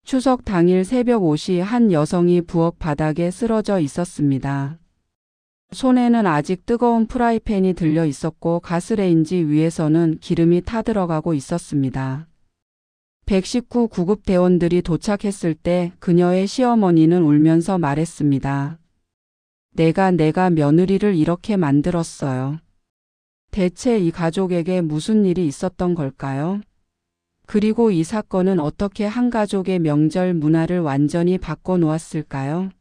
추석 당일 새벽 5시 한 여성이 부엌 바닥에 쓰러져 있었습니다. 손에는 아직 뜨거운 프라이팬이 들려 있었고 가스레인지 위에서는 기름이 타들어가고 있었습니다. 119 구급대원들이 도착했을 때 그녀의 시어머니는 울면서 말했습니다. 내가 며느리를 이렇게 만들었어요. 대체 이 가족에게 무슨 일이 있었던 걸까요? 그리고 이 사건은 어떻게 한 가족의 명절 문화를 완전히 바꿔놓았을까요?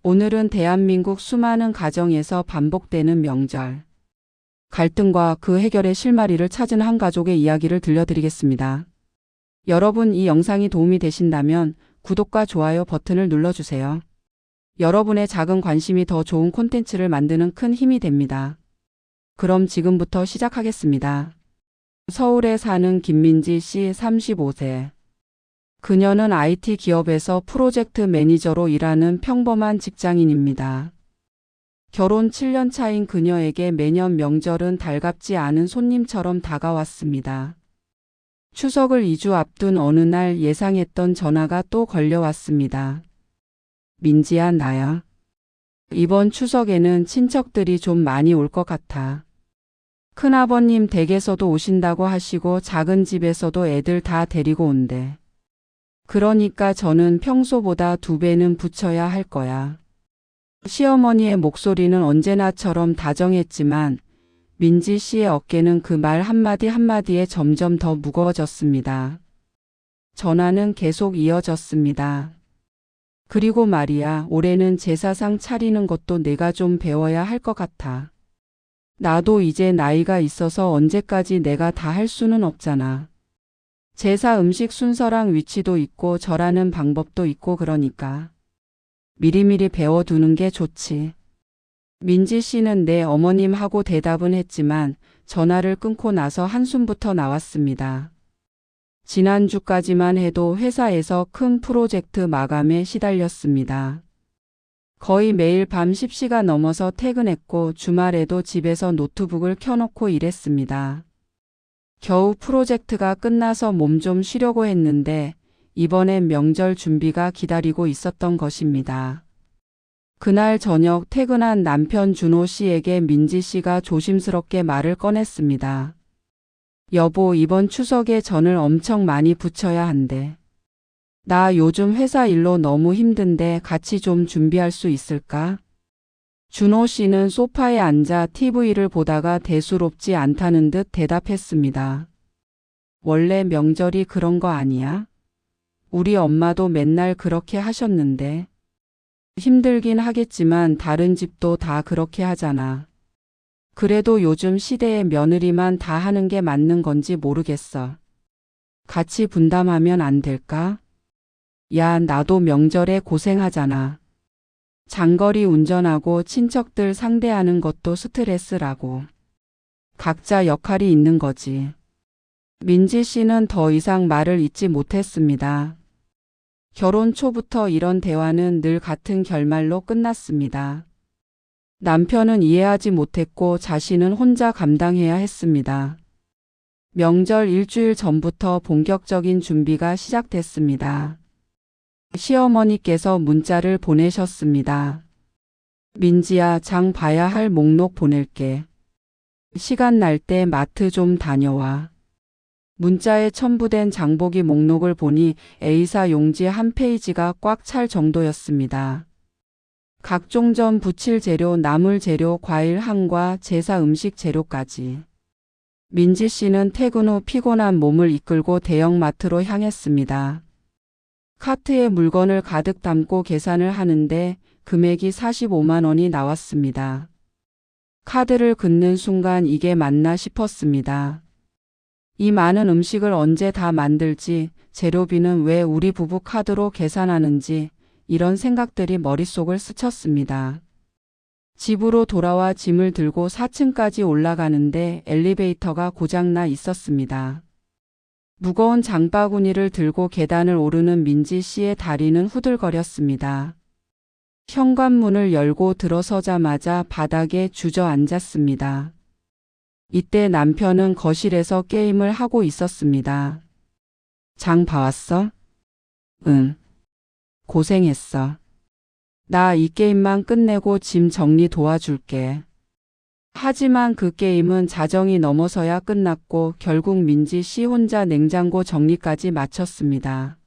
오늘은 대한민국 수많은 가정에서 반복되는 명절 갈등과 그 해결의 실마리를 찾은 한 가족의 이야기를 들려드리겠습니다. 여러분, 이 영상이 도움이 되신다면 구독과 좋아요 버튼을 눌러주세요. 여러분의 작은 관심이 더 좋은 콘텐츠를 만드는 큰 힘이 됩니다. 그럼 지금부터 시작하겠습니다. 서울에 사는 김민지 씨 35세. 그녀는 IT 기업에서 프로젝트 매니저로 일하는 평범한 직장인입니다. 결혼 7년 차인 그녀에게 매년 명절은 달갑지 않은 손님처럼 다가왔습니다. 추석을 2주 앞둔 어느 날 예상했던 전화가 또 걸려왔습니다. 민지야, 나야. 이번 추석에는 친척들이 좀 많이 올 것 같아. 큰아버님 댁에서도 오신다고 하시고 작은 집에서도 애들 다 데리고 온대. 그러니까 저는 평소보다 2배는 붙여야 할 거야. 시어머니의 목소리는 언제나처럼 다정했지만 민지 씨의 어깨는 그 말 한마디 한마디에 점점 더 무거워졌습니다. 전화는 계속 이어졌습니다. 그리고 말이야, 올해는 제사상 차리는 것도 내가 좀 배워야 할 것 같아. 나도 이제 나이가 있어서 언제까지 내가 다 할 수는 없잖아. 제사 음식 순서랑 위치도 있고 절하는 방법도 있고 그러니까 미리미리 배워두는 게 좋지. 민지 씨는 네 어머님하고 대답은 했지만 전화를 끊고 나서 한숨부터 나왔습니다. 지난주까지만 해도 회사에서 큰 프로젝트 마감에 시달렸습니다. 거의 매일 밤 10시가 넘어서 퇴근했고 주말에도 집에서 노트북을 켜놓고 일했습니다. 겨우 프로젝트가 끝나서 몸 좀 쉬려고 했는데 이번엔 명절 준비가 기다리고 있었던 것입니다. 그날 저녁 퇴근한 남편 준호 씨에게 민지 씨가 조심스럽게 말을 꺼냈습니다. 여보, 이번 추석에 전을 엄청 많이 부쳐야 한대. 나 요즘 회사 일로 너무 힘든데 같이 좀 준비할 수 있을까? 준호 씨는 소파에 앉아 TV를 보다가 대수롭지 않다는 듯 대답했습니다. 원래 명절이 그런 거 아니야? 우리 엄마도 맨날 그렇게 하셨는데. 힘들긴 하겠지만 다른 집도 다 그렇게 하잖아. 그래도 요즘 시대에 며느리만 다 하는 게 맞는 건지 모르겠어. 같이 분담하면 안 될까? 야, 나도 명절에 고생하잖아. 장거리 운전하고 친척들 상대하는 것도 스트레스라고. 각자 역할이 있는 거지. 민지 씨는 더 이상 말을 잇지 못했습니다. 결혼 초부터 이런 대화는 늘 같은 결말로 끝났습니다. 남편은 이해하지 못했고 자신은 혼자 감당해야 했습니다. 명절 일주일 전부터 본격적인 준비가 시작됐습니다. 시어머니께서 문자를 보내셨습니다. 민지야, 장 봐야 할 목록 보낼게. 시간 날 때 마트 좀 다녀와. 문자에 첨부된 장보기 목록을 보니 A사 용지 한 페이지가 꽉 찰 정도였습니다. 각종 전 부칠 재료, 나물 재료, 과일 한과 제사 음식 재료까지. 민지 씨는 퇴근 후 피곤한 몸을 이끌고 대형마트로 향했습니다. 카트에 물건을 가득 담고 계산을 하는데 금액이 45만 원이 나왔습니다. 카드를 긋는 순간 이게 맞나 싶었습니다. 이 많은 음식을 언제 다 만들지, 재료비는 왜 우리 부부 카드로 계산하는지 이런 생각들이 머릿속을 스쳤습니다. 집으로 돌아와 짐을 들고 4층까지 올라가는데 엘리베이터가 고장나 있었습니다. 무거운 장바구니를 들고 계단을 오르는 민지 씨의 다리는 후들거렸습니다. 현관문을 열고 들어서자마자 바닥에 주저앉았습니다. 이때 남편은 거실에서 게임을 하고 있었습니다. 장 봐왔어? 응. 고생했어. 나 이 게임만 끝내고 짐 정리 도와줄게. 하지만 그 게임은 자정이 넘어서야 끝났고 결국 민지 씨 혼자 냉장고 정리까지 마쳤습니다.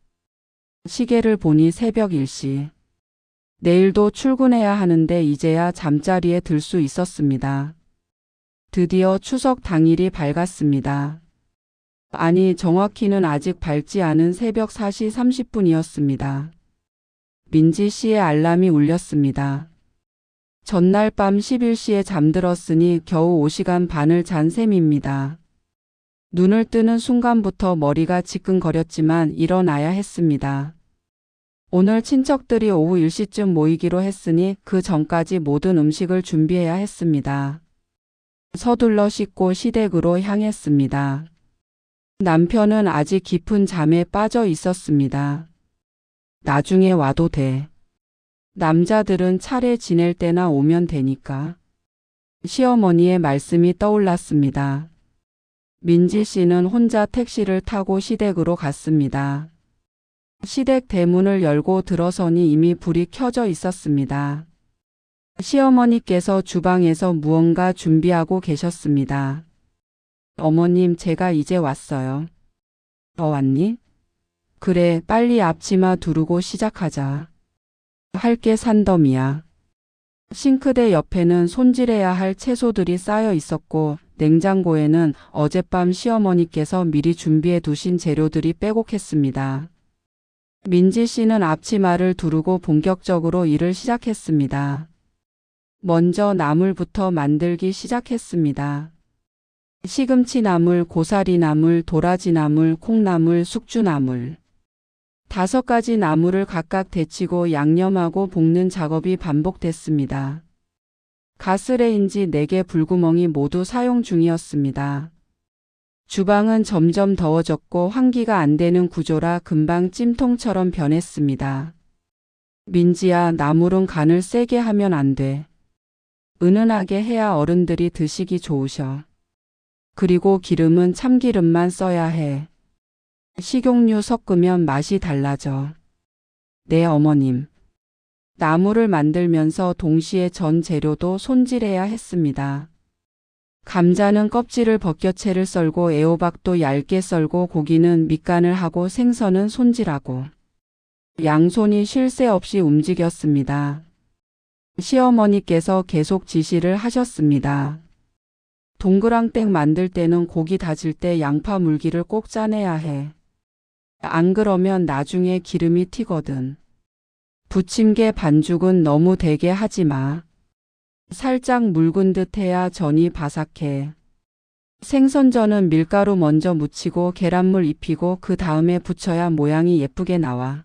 시계를 보니 새벽 1시. 내일도 출근해야 하는데 이제야 잠자리에 들 수 있었습니다. 드디어 추석 당일이 밝았습니다. 아니, 정확히는 아직 밝지 않은 새벽 4시 30분이었습니다. 민지 씨의 알람이 울렸습니다. 전날 밤 11시에 잠들었으니 겨우 5시간 반을 잔 셈입니다. 눈을 뜨는 순간부터 머리가 지끈거렸지만 일어나야 했습니다. 오늘 친척들이 오후 1시쯤 모이기로 했으니 그 전까지 모든 음식을 준비해야 했습니다. 서둘러 씻고 시댁으로 향했습니다. 남편은 아직 깊은 잠에 빠져 있었습니다. 나중에 와도 돼. 남자들은 차례 지낼 때나 오면 되니까. 시어머니의 말씀이 떠올랐습니다. 민지 씨는 혼자 택시를 타고 시댁으로 갔습니다. 시댁 대문을 열고 들어서니 이미 불이 켜져 있었습니다. 시어머니께서 주방에서 무언가 준비하고 계셨습니다. 어머님, 제가 이제 왔어요. 왔니? 그래, 빨리 앞치마 두르고 시작하자. 할 게 산더미야. 싱크대 옆에는 손질해야 할 채소들이 쌓여 있었고 냉장고에는 어젯밤 시어머니께서 미리 준비해 두신 재료들이 빼곡했습니다. 민지 씨는 앞치마를 두르고 본격적으로 일을 시작했습니다. 먼저 나물부터 만들기 시작했습니다. 시금치 나물, 고사리 나물, 도라지 나물, 콩나물, 숙주나물. 5가지 나물을 각각 데치고 양념하고 볶는 작업이 반복됐습니다. 가스레인지 4개 불구멍이 모두 사용 중이었습니다. 주방은 점점 더워졌고 환기가 안 되는 구조라 금방 찜통처럼 변했습니다. 민지야, 나물은 간을 세게 하면 안 돼. 은은하게 해야 어른들이 드시기 좋으셔. 그리고 기름은 참기름만 써야 해. 식용유 섞으면 맛이 달라져. 네, 어머님. 나물을 만들면서 동시에 전 재료도 손질해야 했습니다. 감자는 껍질을 벗겨 채를 썰고 애호박도 얇게 썰고 고기는 밑간을 하고 생선은 손질하고. 양손이 쉴 새 없이 움직였습니다. 시어머니께서 계속 지시를 하셨습니다. 동그랑땡 만들 때는 고기 다질 때 양파 물기를 꼭 짜내야 해. 안 그러면 나중에 기름이 튀거든. 부침개 반죽은 너무 되게 하지 마. 살짝 묽은 듯 해야 전이 바삭해. 생선전은 밀가루 먼저 묻히고 계란물 입히고 그 다음에 부쳐야 모양이 예쁘게 나와.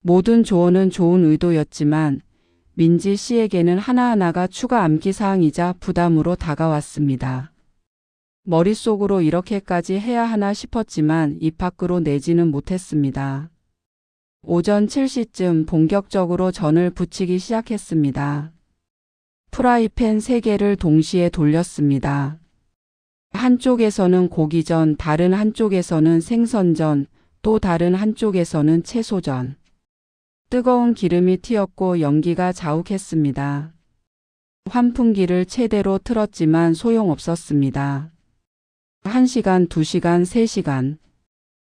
모든 조언은 좋은 의도였지만 민지 씨에게는 하나하나가 추가 암기사항이자 부담으로 다가왔습니다. 머릿속으로 이렇게까지 해야 하나 싶었지만 입 밖으로 내지는 못했습니다. 오전 7시쯤 본격적으로 전을 부치기 시작했습니다. 프라이팬 3개를 동시에 돌렸습니다. 한쪽에서는 고기전, 다른 한쪽에서는 생선전, 또 다른 한쪽에서는 채소전. 뜨거운 기름이 튀었고 연기가 자욱했습니다. 환풍기를 최대로 틀었지만 소용없었습니다. 1시간, 2시간, 3시간.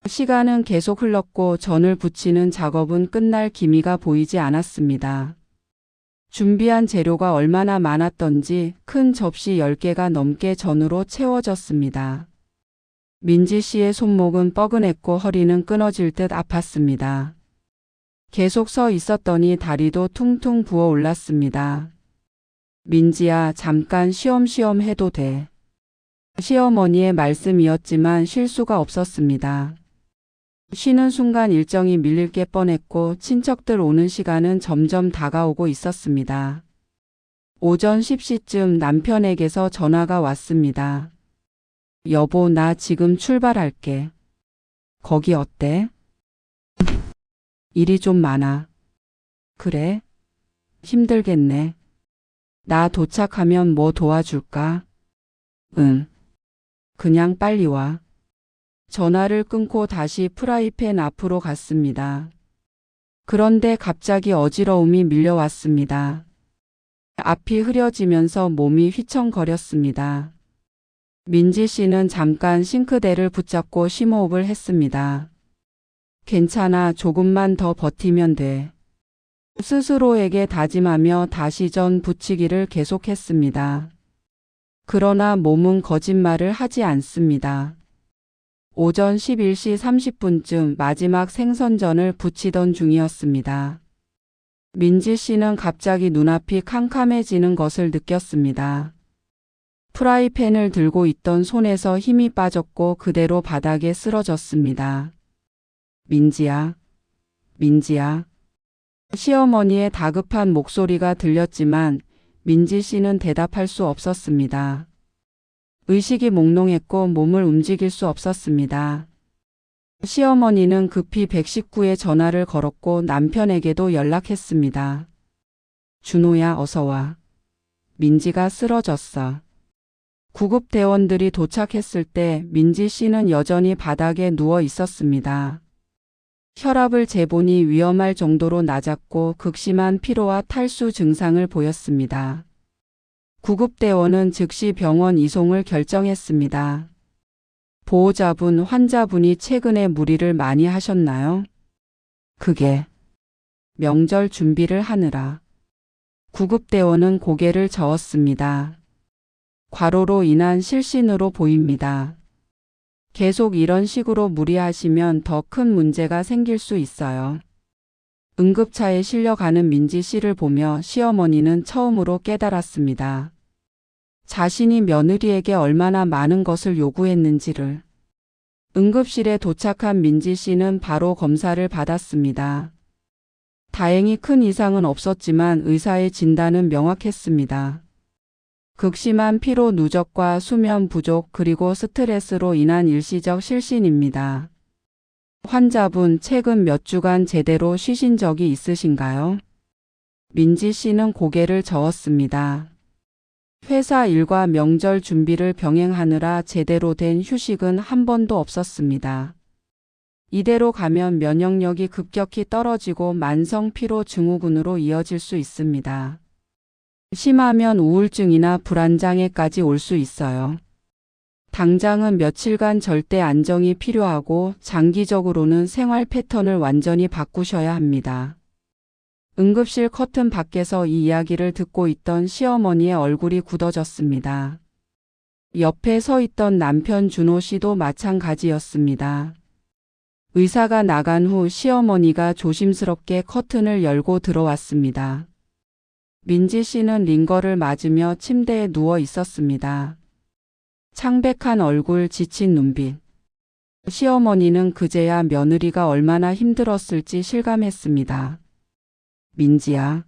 시간은 계속 흘렀고 전을 부치는 작업은 끝날 기미가 보이지 않았습니다. 준비한 재료가 얼마나 많았던지 큰 접시 10개가 넘게 전으로 채워졌습니다. 민지 씨의 손목은 뻐근했고 허리는 끊어질 듯 아팠습니다. 계속 서 있었더니 다리도 퉁퉁 부어 올랐습니다. 민지야, 잠깐 쉬엄쉬엄 해도 돼. 시어머니의 말씀이었지만 쉴 수가 없었습니다. 쉬는 순간 일정이 밀릴 게 뻔했고 친척들 오는 시간은 점점 다가오고 있었습니다. 오전 10시쯤 남편에게서 전화가 왔습니다. 여보, 나 지금 출발할게. 거기 어때? 일이 좀 많아. 그래? 힘들겠네. 나 도착하면 뭐 도와줄까? 응. 그냥 빨리 와. 전화를 끊고 다시 프라이팬 앞으로 갔습니다. 그런데 갑자기 어지러움이 밀려왔습니다. 앞이 흐려지면서 몸이 휘청거렸습니다. 민지 씨는 잠깐 싱크대를 붙잡고 심호흡을 했습니다. 괜찮아, 조금만 더 버티면 돼. 스스로에게 다짐하며 다시 전 부치기를 계속했습니다. 그러나 몸은 거짓말을 하지 않습니다. 오전 11시 30분쯤 마지막 생선전을 부치던 중이었습니다. 민지 씨는 갑자기 눈앞이 캄캄해지는 것을 느꼈습니다. 프라이팬을 들고 있던 손에서 힘이 빠졌고 그대로 바닥에 쓰러졌습니다. 민지야, 민지야. 시어머니의 다급한 목소리가 들렸지만 민지 씨는 대답할 수 없었습니다. 의식이 몽롱했고 몸을 움직일 수 없었습니다. 시어머니는 급히 119에 전화를 걸었고 남편에게도 연락했습니다. 준호야, 어서 와. 민지가 쓰러졌어. 구급대원들이 도착했을 때 민지 씨는 여전히 바닥에 누워 있었습니다. 혈압을 재보니 위험할 정도로 낮았고 극심한 피로와 탈수 증상을 보였습니다. 구급대원은 즉시 병원 이송을 결정했습니다. 보호자분, 환자분이 최근에 무리를 많이 하셨나요? 그게 명절 준비를 하느라. 구급대원은 고개를 저었습니다. 과로로 인한 실신으로 보입니다. 계속 이런 식으로 무리하시면 더 큰 문제가 생길 수 있어요. 응급차에 실려가는 민지 씨를 보며 시어머니는 처음으로 깨달았습니다. 자신이 며느리에게 얼마나 많은 것을 요구했는지를. 응급실에 도착한 민지 씨는 바로 검사를 받았습니다. 다행히 큰 이상은 없었지만 의사의 진단은 명확했습니다. 극심한 피로 누적과 수면 부족 그리고 스트레스로 인한 일시적 실신입니다. 환자분, 최근 몇 주간 제대로 쉬신 적이 있으신가요? 민지 씨는 고개를 저었습니다. 회사 일과 명절 준비를 병행하느라 제대로 된 휴식은 한 번도 없었습니다. 이대로 가면 면역력이 급격히 떨어지고 만성 피로 증후군으로 이어질 수 있습니다. 심하면 우울증이나 불안장애까지 올 수 있어요. 당장은 며칠간 절대 안정이 필요하고 장기적으로는 생활 패턴을 완전히 바꾸셔야 합니다. 응급실 커튼 밖에서 이 이야기를 듣고 있던 시어머니의 얼굴이 굳어졌습니다. 옆에 서 있던 남편 준호 씨도 마찬가지였습니다. 의사가 나간 후 시어머니가 조심스럽게 커튼을 열고 들어왔습니다. 민지 씨는 링거를 맞으며 침대에 누워 있었습니다. 창백한 얼굴, 지친 눈빛. 시어머니는 그제야 며느리가 얼마나 힘들었을지 실감했습니다. 민지야.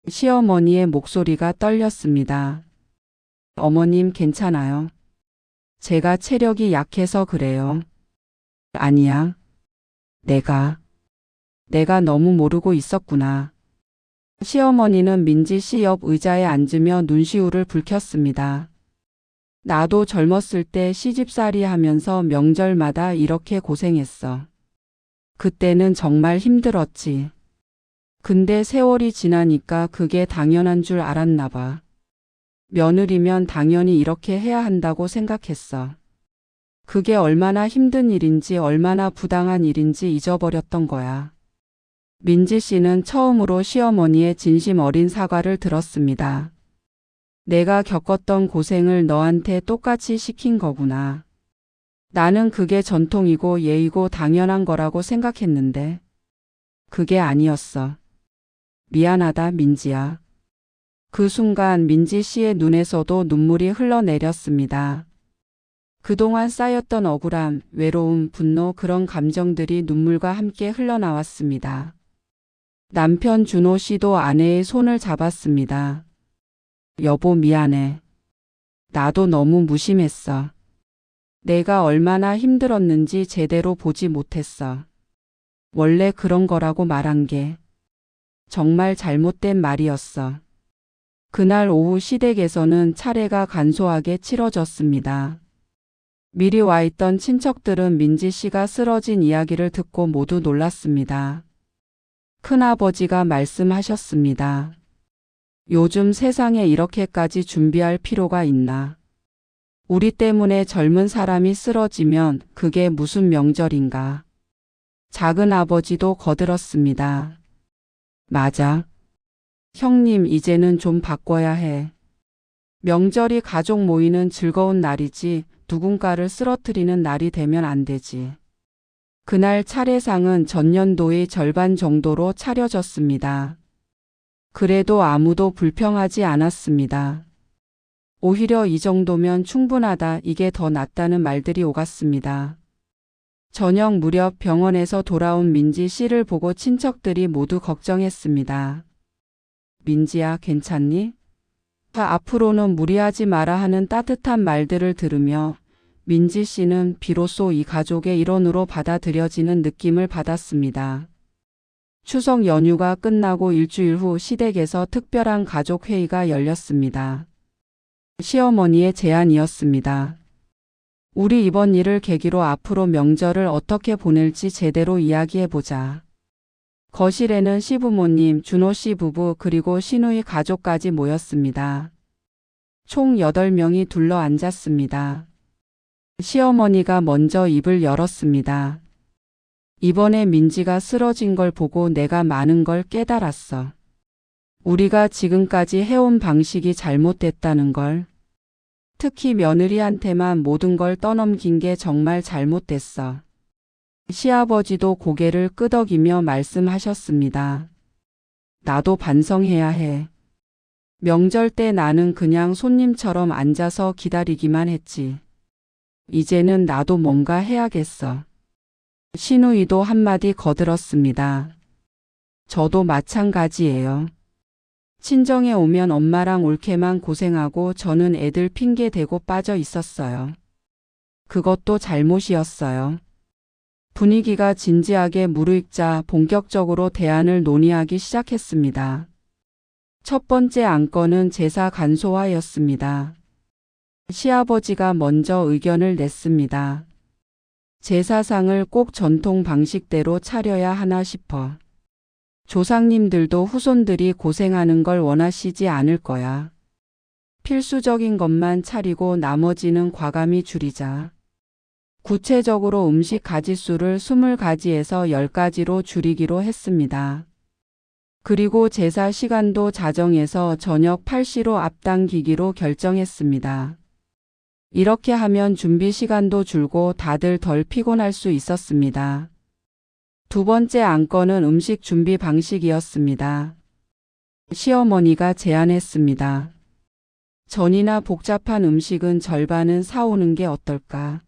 시어머니의 목소리가 떨렸습니다. 어머님 괜찮아요. 제가 체력이 약해서 그래요. 아니야. 내가 너무 모르고 있었구나. 시어머니는 민지 씨 옆 의자에 앉으며 눈시울을 붉혔습니다. 나도 젊었을 때 시집살이 하면서 명절마다 이렇게 고생했어. 그때는 정말 힘들었지. 근데 세월이 지나니까 그게 당연한 줄 알았나 봐. 며느리면 당연히 이렇게 해야 한다고 생각했어. 그게 얼마나 힘든 일인지 얼마나 부당한 일인지 잊어버렸던 거야. 민지 씨는 처음으로 시어머니의 진심 어린 사과를 들었습니다. 내가 겪었던 고생을 너한테 똑같이 시킨 거구나. 나는 그게 전통이고 예의고 당연한 거라고 생각했는데 그게 아니었어. 미안하다, 민지야. 그 순간 민지 씨의 눈에서도 눈물이 흘러내렸습니다. 그동안 쌓였던 억울함, 외로움, 분노 그런 감정들이 눈물과 함께 흘러나왔습니다. 남편 준호 씨도 아내의 손을 잡았습니다. 여보 미안해. 나도 너무 무심했어. 내가 얼마나 힘들었는지 제대로 보지 못했어. 원래 그런 거라고 말한 게 정말 잘못된 말이었어. 그날 오후 시댁에서는 차례가 간소하게 치러졌습니다. 미리 와 있던 친척들은 민지 씨가 쓰러진 이야기를 듣고 모두 놀랐습니다. 큰아버지가 말씀하셨습니다. 요즘 세상에 이렇게까지 준비할 필요가 있나? 우리 때문에 젊은 사람이 쓰러지면 그게 무슨 명절인가? 작은 아버지도 거들었습니다. 맞아. 형님, 이제는 좀 바꿔야 해. 명절이 가족 모이는 즐거운 날이지 누군가를 쓰러뜨리는 날이 되면 안 되지. 그날 차례상은 전년도의 절반 정도로 차려졌습니다. 그래도 아무도 불평하지 않았습니다. 오히려 이 정도면 충분하다, 이게 더 낫다는 말들이 오갔습니다. 저녁 무렵 병원에서 돌아온 민지 씨를 보고 친척들이 모두 걱정했습니다. 민지야, 괜찮니? 앞으로는 무리하지 마라 하는 따뜻한 말들을 들으며 민지 씨는 비로소 이 가족의 일원으로 받아들여지는 느낌을 받았습니다. 추석 연휴가 끝나고 일주일 후 시댁에서 특별한 가족회의가 열렸습니다. 시어머니의 제안이었습니다. 우리 이번 일을 계기로 앞으로 명절을 어떻게 보낼지 제대로 이야기해보자. 거실에는 시부모님, 준호 씨 부부 그리고 시누이 가족까지 모였습니다. 총 8명이 둘러 앉았습니다. 시어머니가 먼저 입을 열었습니다. 이번에 민지가 쓰러진 걸 보고 내가 많은 걸 깨달았어. 우리가 지금까지 해온 방식이 잘못됐다는 걸. 특히 며느리한테만 모든 걸 떠넘긴 게 정말 잘못됐어. 시아버지도 고개를 끄덕이며 말씀하셨습니다. 나도 반성해야 해. 명절 때 나는 그냥 손님처럼 앉아서 기다리기만 했지. 이제는 나도 뭔가 해야겠어. 시누이도 한마디 거들었습니다. 저도 마찬가지예요. 친정에 오면 엄마랑 올케만 고생하고 저는 애들 핑계 대고 빠져 있었어요. 그것도 잘못이었어요. 분위기가 진지하게 무르익자 본격적으로 대안을 논의하기 시작했습니다. 첫 번째 안건은 제사 간소화였습니다. 시아버지가 먼저 의견을 냈습니다. 제사상을 꼭 전통 방식대로 차려야 하나 싶어. 조상님들도 후손들이 고생하는 걸 원하시지 않을 거야. 필수적인 것만 차리고 나머지는 과감히 줄이자. 구체적으로 음식 가지수를 20가지에서 10가지로 줄이기로 했습니다. 그리고 제사 시간도 자정에서 저녁 8시로 앞당기기로 결정했습니다. 이렇게 하면 준비 시간도 줄고 다들 덜 피곤할 수 있었습니다. 두 번째 안건은 음식 준비 방식이었습니다. 시어머니가 제안했습니다. 전이나 복잡한 음식은 절반은 사오는 게 어떨까?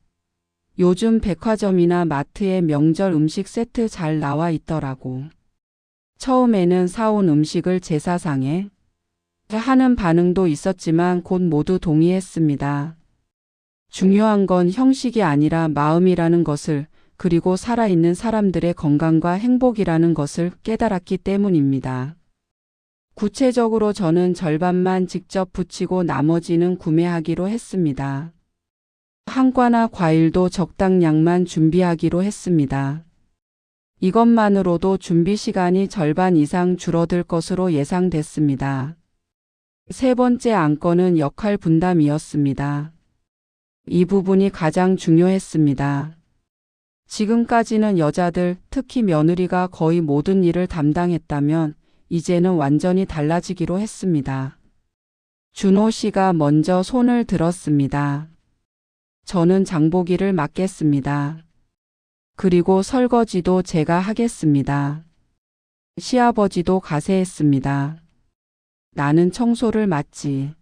요즘 백화점이나 마트에 명절 음식 세트 잘 나와 있더라고. 처음에는 사온 음식을 제사상에 하는 반응도 있었지만 곧 모두 동의했습니다. 중요한 건 형식이 아니라 마음이라는 것을, 그리고 살아있는 사람들의 건강과 행복이라는 것을 깨달았기 때문입니다. 구체적으로 저는 절반만 직접 부치고 나머지는 구매하기로 했습니다. 한과나 과일도 적당량만 준비하기로 했습니다. 이것만으로도 준비 시간이 절반 이상 줄어들 것으로 예상됐습니다. 세 번째 안건은 역할 분담이었습니다. 이 부분이 가장 중요했습니다. 지금까지는 여자들, 특히 며느리가 거의 모든 일을 담당했다면 이제는 완전히 달라지기로 했습니다. 준호 씨가 먼저 손을 들었습니다. 저는 장보기를 맡겠습니다. 그리고 설거지도 제가 하겠습니다. 시아버지도 가세했습니다. 나는 청소를 맡지.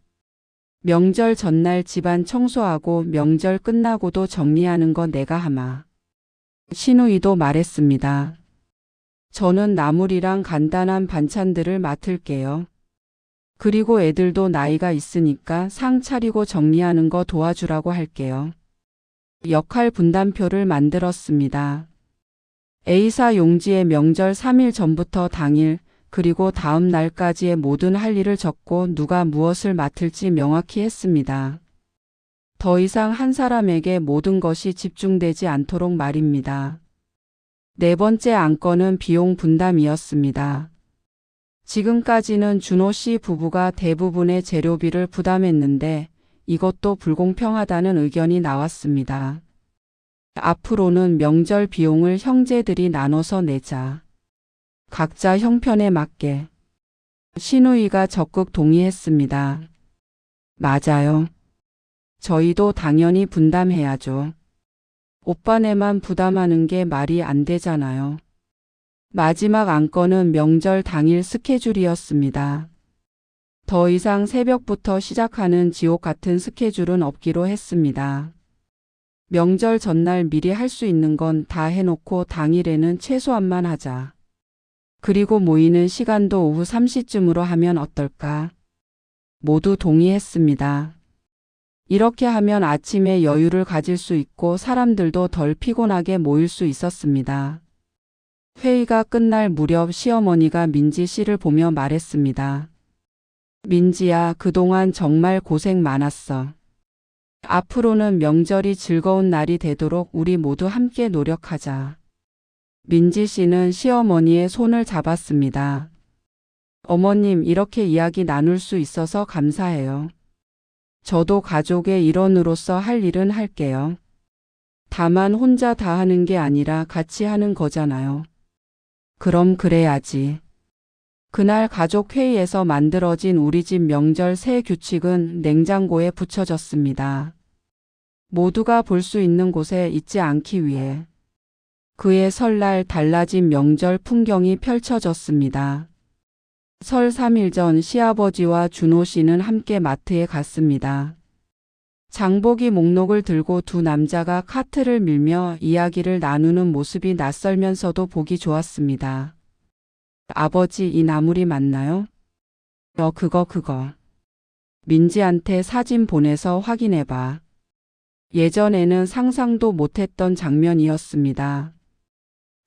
명절 전날 집안 청소하고 명절 끝나고도 정리하는 거 내가 하마. 시누이도 말했습니다. 저는 나물이랑 간단한 반찬들을 맡을게요. 그리고 애들도 나이가 있으니까 상 차리고 정리하는 거 도와주라고 할게요. 역할 분담표를 만들었습니다. A사 용지에 명절 3일 전부터 당일, 그리고 다음 날까지의 모든 할 일을 적고 누가 무엇을 맡을지 명확히 했습니다. 더 이상 한 사람에게 모든 것이 집중되지 않도록 말입니다. 네 번째 안건은 비용 분담이었습니다. 지금까지는 준호 씨 부부가 대부분의 재료비를 부담했는데 이것도 불공평하다는 의견이 나왔습니다. 앞으로는 명절 비용을 형제들이 나눠서 내자. 각자 형편에 맞게. 신우이가 적극 동의했습니다. 맞아요. 저희도 당연히 분담해야죠. 오빠네만 부담하는 게 말이 안 되잖아요. 마지막 안건은 명절 당일 스케줄이었습니다. 더 이상 새벽부터 시작하는 지옥 같은 스케줄은 없기로 했습니다. 명절 전날 미리 할 수 있는 건 다 해놓고 당일에는 최소한만 하자. 그리고 모이는 시간도 오후 3시쯤으로 하면 어떨까? 모두 동의했습니다. 이렇게 하면 아침에 여유를 가질 수 있고 사람들도 덜 피곤하게 모일 수 있었습니다. 회의가 끝날 무렵 시어머니가 민지 씨를 보며 말했습니다. 민지야, 그동안 정말 고생 많았어. 앞으로는 명절이 즐거운 날이 되도록 우리 모두 함께 노력하자. 민지 씨는 시어머니의 손을 잡았습니다. 어머님, 이렇게 이야기 나눌 수 있어서 감사해요. 저도 가족의 일원으로서 할 일은 할게요. 다만 혼자 다 하는 게 아니라 같이 하는 거잖아요. 그럼 그래야지. 그날 가족 회의에서 만들어진 우리 집 명절 새 규칙은 냉장고에 붙여졌습니다. 모두가 볼 수 있는 곳에 있지 않기 위해. 그의 설날 달라진 명절 풍경이 펼쳐졌습니다. 설 3일 전 시아버지와 준호 씨는 함께 마트에 갔습니다. 장보기 목록을 들고 두 남자가 카트를 밀며 이야기를 나누는 모습이 낯설면서도 보기 좋았습니다. 아버지, 이 나물이 맞나요? 그거. 민지한테 사진 보내서 확인해봐. 예전에는 상상도 못했던 장면이었습니다.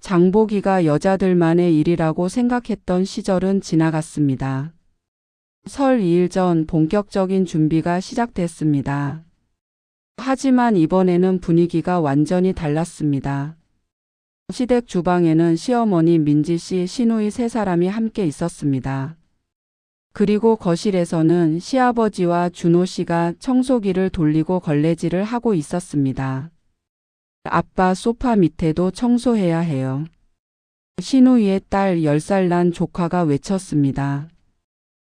장보기가 여자들만의 일이라고 생각했던 시절은 지나갔습니다. 설 2일 전 본격적인 준비가 시작됐습니다. 하지만 이번에는 분위기가 완전히 달랐습니다. 시댁 주방에는 시어머니 민지 씨, 시누이 세 사람이 함께 있었습니다. 그리고 거실에서는 시아버지와 준호 씨가 청소기를 돌리고 걸레질을 하고 있었습니다. 아빠, 소파 밑에도 청소해야 해요. 시누이의 딸 10살 난 조카가 외쳤습니다.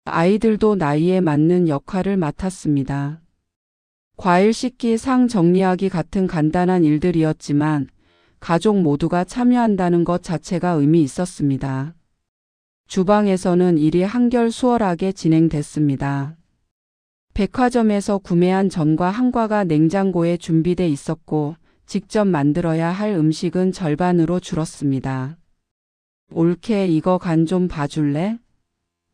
아이들도 나이에 맞는 역할을 맡았습니다. 과일 씻기, 상 정리하기 같은 간단한 일들이었지만 가족 모두가 참여한다는 것 자체가 의미 있었습니다. 주방에서는 일이 한결 수월하게 진행됐습니다. 백화점에서 구매한 전과 한과가 냉장고에 준비돼 있었고 직접 만들어야 할 음식은 절반으로 줄었습니다. 올케, 이거 간 좀 봐줄래?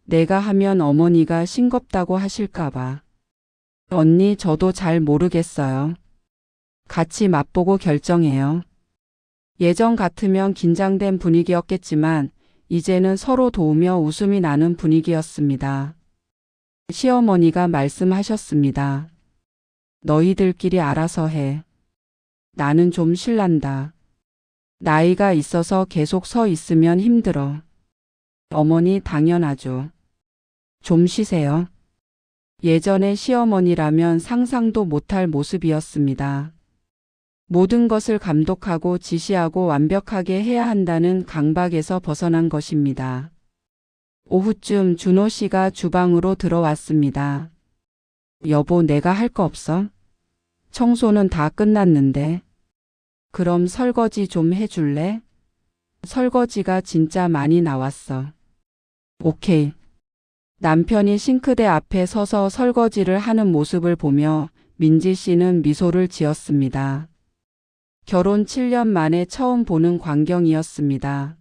내가 하면 어머니가 싱겁다고 하실까봐. 언니, 저도 잘 모르겠어요. 같이 맛보고 결정해요. 예전 같으면 긴장된 분위기였겠지만 이제는 서로 도우며 웃음이 나는 분위기였습니다. 시어머니가 말씀하셨습니다. 너희들끼리 알아서 해. 나는 좀 실난다. 나이가 있어서 계속 서 있으면 힘들어. 어머니, 당연하죠. 좀 쉬세요. 예전의 시어머니라면 상상도 못할 모습이었습니다. 모든 것을 감독하고 지시하고 완벽하게 해야 한다는 강박에서 벗어난 것입니다. 오후쯤 준호 씨가 주방으로 들어왔습니다. 여보, 내가 할 거 없어? 청소는 다 끝났는데. 그럼 설거지 좀 해줄래? 설거지가 진짜 많이 나왔어. 오케이. 남편이 싱크대 앞에 서서 설거지를 하는 모습을 보며 민지 씨는 미소를 지었습니다. 결혼 7년 만에 처음 보는 광경이었습니다.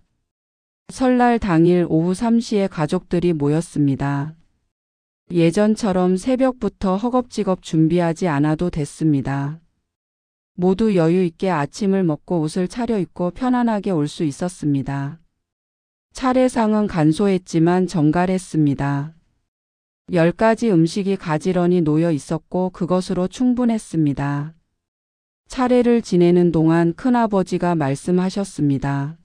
설날 당일 오후 3시에 가족들이 모였습니다. 예전처럼 새벽부터 허겁지겁 준비하지 않아도 됐습니다. 모두 여유 있게 아침을 먹고 옷을 차려입고 편안하게 올 수 있었습니다. 차례상은 간소했지만 정갈했습니다. 10가지 음식이 가지런히 놓여 있었고 그것으로 충분했습니다. 차례를 지내는 동안 큰아버지가 말씀하셨습니다.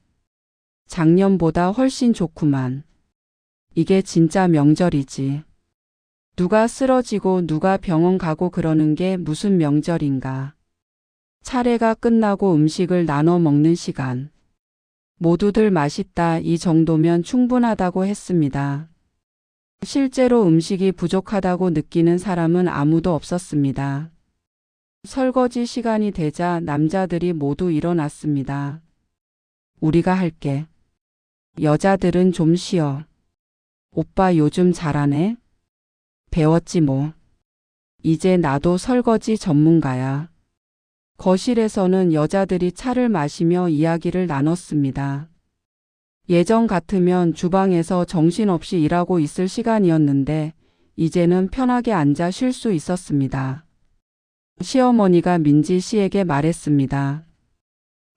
작년보다 훨씬 좋구만. 이게 진짜 명절이지. 누가 쓰러지고 누가 병원 가고 그러는 게 무슨 명절인가. 차례가 끝나고 음식을 나눠 먹는 시간. 모두들 맛있다 이 정도면 충분하다고 했습니다. 실제로 음식이 부족하다고 느끼는 사람은 아무도 없었습니다. 설거지 시간이 되자 남자들이 모두 일어났습니다. 우리가 할게. 여자들은 좀 쉬어. 오빠 요즘 잘하네? 배웠지 뭐. 이제 나도 설거지 전문가야. 거실에서는 여자들이 차를 마시며 이야기를 나눴습니다. 예전 같으면 주방에서 정신없이 일하고 있을 시간이었는데 이제는 편하게 앉아 쉴 수 있었습니다. 시어머니가 민지 씨에게 말했습니다.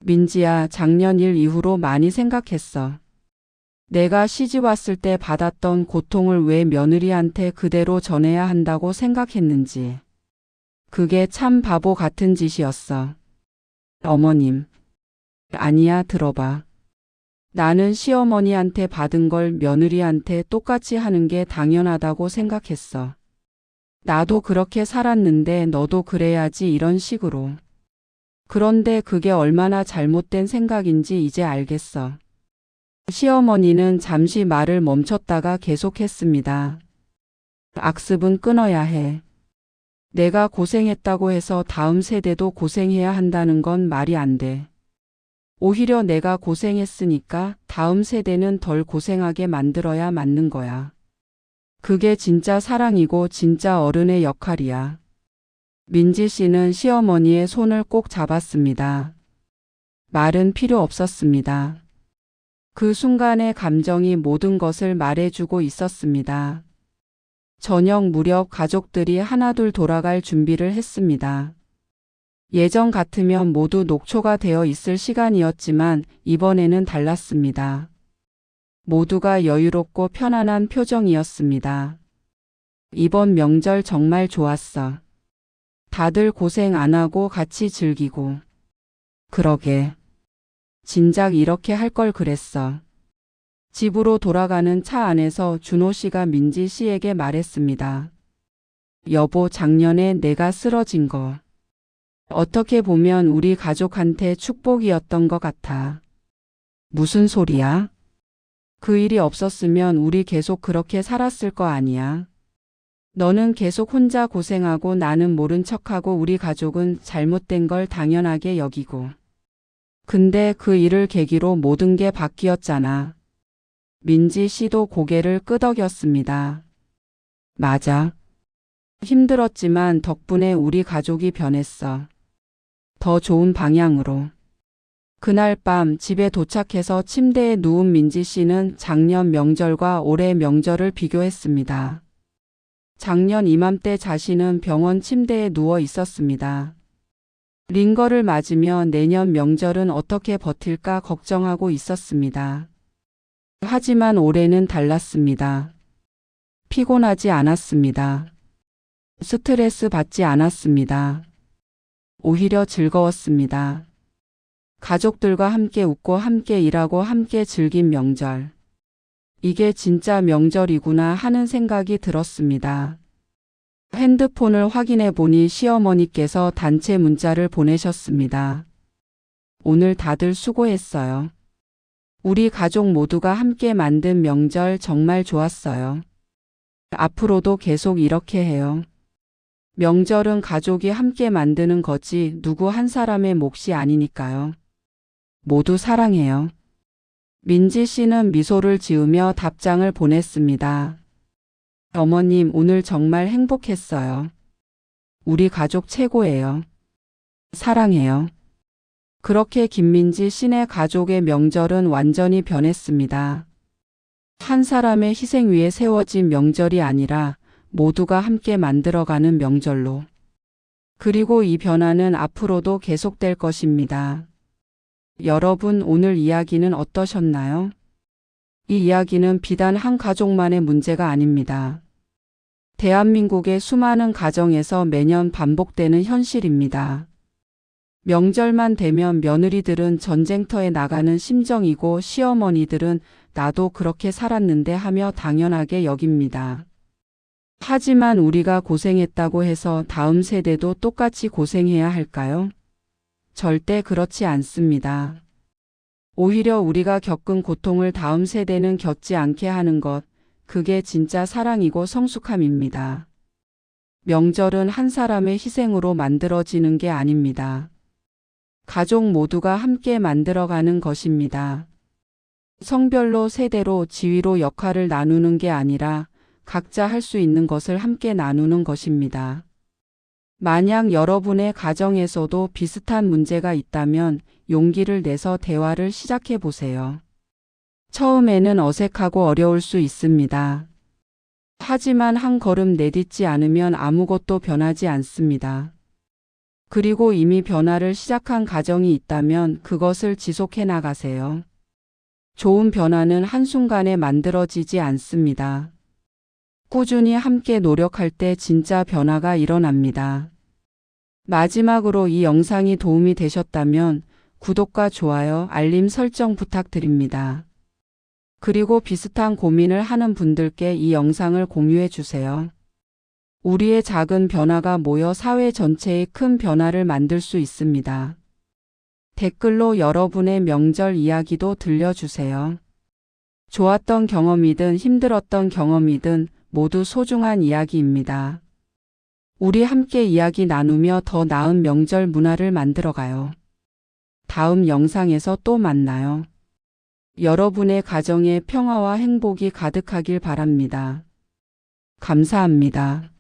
민지야, 작년 일 이후로 많이 생각했어. 내가 시집 왔을 때 받았던 고통을 왜 며느리한테 그대로 전해야 한다고 생각했는지. 그게 참 바보 같은 짓이었어. 어머님. 아니야, 들어봐. 나는 시어머니한테 받은 걸 며느리한테 똑같이 하는 게 당연하다고 생각했어. 나도 그렇게 살았는데 너도 그래야지 이런 식으로. 그런데 그게 얼마나 잘못된 생각인지 이제 알겠어. 시어머니는 잠시 말을 멈췄다가 계속했습니다. 악습은 끊어야 해. 내가 고생했다고 해서 다음 세대도 고생해야 한다는 건 말이 안 돼. 오히려 내가 고생했으니까 다음 세대는 덜 고생하게 만들어야 맞는 거야. 그게 진짜 사랑이고 진짜 어른의 역할이야. 민지 씨는 시어머니의 손을 꼭 잡았습니다. 말은 필요 없었습니다. 그 순간의 감정이 모든 것을 말해주고 있었습니다. 저녁 무렵 가족들이 하나둘 돌아갈 준비를 했습니다. 예전 같으면 모두 녹초가 되어 있을 시간이었지만 이번에는 달랐습니다. 모두가 여유롭고 편안한 표정이었습니다. 이번 명절 정말 좋았어. 다들 고생 안 하고 같이 즐기고. 그러게. 진작 이렇게 할 걸 그랬어. 집으로 돌아가는 차 안에서 준호 씨가 민지 씨에게 말했습니다. 여보, 작년에 내가 쓰러진 거. 어떻게 보면 우리 가족한테 축복이었던 것 같아. 무슨 소리야? 그 일이 없었으면 우리 계속 그렇게 살았을 거 아니야. 너는 계속 혼자 고생하고 나는 모른 척하고 우리 가족은 잘못된 걸 당연하게 여기고. 근데 그 일을 계기로 모든 게 바뀌었잖아. 민지 씨도 고개를 끄덕였습니다. 맞아. 힘들었지만 덕분에 우리 가족이 변했어. 더 좋은 방향으로. 그날 밤 집에 도착해서 침대에 누운 민지 씨는 작년 명절과 올해 명절을 비교했습니다. 작년 이맘때 자신은 병원 침대에 누워 있었습니다. 링거를 맞으며 내년 명절은 어떻게 버틸까 걱정하고 있었습니다. 하지만 올해는 달랐습니다. 피곤하지 않았습니다. 스트레스 받지 않았습니다. 오히려 즐거웠습니다. 가족들과 함께 웃고 함께 일하고 함께 즐긴 명절. 이게 진짜 명절이구나 하는 생각이 들었습니다. 핸드폰을 확인해 보니 시어머니께서 단체 문자를 보내셨습니다. 오늘 다들 수고했어요. 우리 가족 모두가 함께 만든 명절 정말 좋았어요. 앞으로도 계속 이렇게 해요. 명절은 가족이 함께 만드는 거지 누구 한 사람의 몫이 아니니까요. 모두 사랑해요. 민지 씨는 미소를 지으며 답장을 보냈습니다. 어머님, 오늘 정말 행복했어요. 우리 가족 최고예요. 사랑해요. 그렇게 김민지 씨네 가족의 명절은 완전히 변했습니다. 한 사람의 희생 위에 세워진 명절이 아니라 모두가 함께 만들어가는 명절로. 그리고 이 변화는 앞으로도 계속될 것입니다. 여러분, 오늘 이야기는 어떠셨나요? 이 이야기는 비단 한 가족만의 문제가 아닙니다. 대한민국의 수많은 가정에서 매년 반복되는 현실입니다. 명절만 되면 며느리들은 전쟁터에 나가는 심정이고 시어머니들은 나도 그렇게 살았는데 하며 당연하게 여깁니다. 하지만 우리가 고생했다고 해서 다음 세대도 똑같이 고생해야 할까요? 절대 그렇지 않습니다. 오히려 우리가 겪은 고통을 다음 세대는 겪지 않게 하는 것, 그게 진짜 사랑이고 성숙함입니다. 명절은 한 사람의 희생으로 만들어지는 게 아닙니다. 가족 모두가 함께 만들어가는 것입니다. 성별로 세대로 지위로 역할을 나누는 게 아니라 각자 할 수 있는 것을 함께 나누는 것입니다. 만약 여러분의 가정에서도 비슷한 문제가 있다면 용기를 내서 대화를 시작해 보세요. 처음에는 어색하고 어려울 수 있습니다. 하지만 한 걸음 내딛지 않으면 아무것도 변하지 않습니다. 그리고 이미 변화를 시작한 가정이 있다면 그것을 지속해 나가세요. 좋은 변화는 한순간에 만들어지지 않습니다. 꾸준히 함께 노력할 때 진짜 변화가 일어납니다. 마지막으로 이 영상이 도움이 되셨다면 구독과 좋아요, 알림 설정 부탁드립니다. 그리고 비슷한 고민을 하는 분들께 이 영상을 공유해 주세요. 우리의 작은 변화가 모여 사회 전체의 큰 변화를 만들 수 있습니다. 댓글로 여러분의 명절 이야기도 들려주세요. 좋았던 경험이든 힘들었던 경험이든 모두 소중한 이야기입니다. 우리 함께 이야기 나누며 더 나은 명절 문화를 만들어가요. 다음 영상에서 또 만나요. 여러분의 가정에 평화와 행복이 가득하길 바랍니다. 감사합니다.